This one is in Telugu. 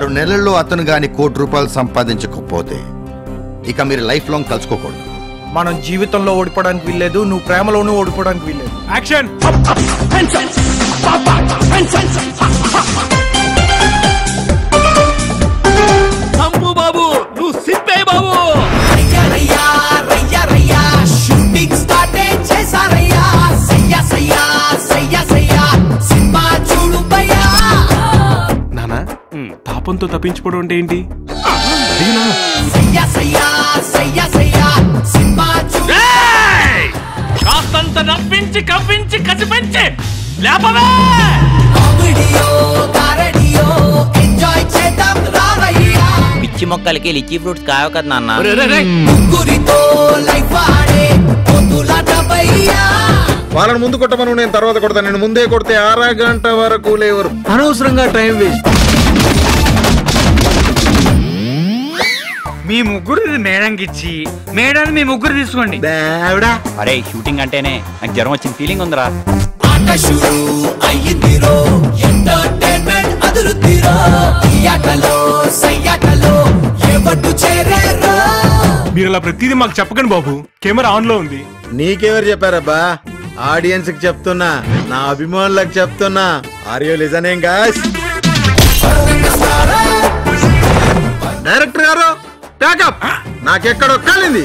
6 నెలల్లో అతను గాని ₹1,00,00,000 సంపాదించకపోతే ఇక మీరు లైఫ్ లాంగ్ కలుసుకోకూడదు. మనం జీవితంలో ఓడిపోవడానికి వీల్లేదు, నువ్వు ప్రేమలోనూ ఓడిపోవడానికి వీల్లేదు. యాక్షన్. సంపు బాబు, నువ్వు సిప్పే బాబు. Shooting start చేసారయ్యా. సయ్యా సయ్యా సయ్యా సయ్యా సినిమా చూడు భయ్యా. నానా పాపంతో తప్పించుకోవడం అంటే ఏంటి? సయ్యా సయ్యా సయ్యా సయ్యా సినిమా చూడు. కాస్తంత నవ్వించి కవ్వించి కసిపించి లేపవే. కామెడియో కారెడియో ఎంజాయ్ చేద్దాం రావయ్యా. పిచ్చి మొక్కలకి లిచీ ఫ్రూట్స్ కాయవు కదా నాన్న. ముగ్గురితో లైఫ్ ఆడే పొద్దులాట భయ్యా. వాళ్ళని ముందు కొట్టమను, నేను తర్వాత కొడతాను. నేను ముందే కొడితే 6 గంట వరకు లేవరు. అనవసరంగా టైం వేస్ట్. మీ ముగ్గురు మేడంకి ఇచ్చి మేడాన్ని మీ ముగ్గురు తీసుకోండి. అరే షూటింగ్ అంటేనే నాకు జ్వరం వచ్చిన ఫీలింగ్ ఉందిరా. ఆట షురు అయ్యిందిరో, ఎంటర్టైన్మెంట్ అదురుద్దిరో. ఈ ఆటలో సయ్యాటలో ఎవడు చేరేరో. మీరు అలా ప్రతిదీ మాకు చెప్పకండి బాబు, కెమెరా ఆన్ లో ఉంది. నీకెవరు చెప్పారబ్బా? ఆడియన్స్ కి చెప్తున్నా, నా అభిమానులకు చెప్తున్నా. Are you listening guys? Director గారు ప్యాకప్, నాకెక్కడో కాలింది.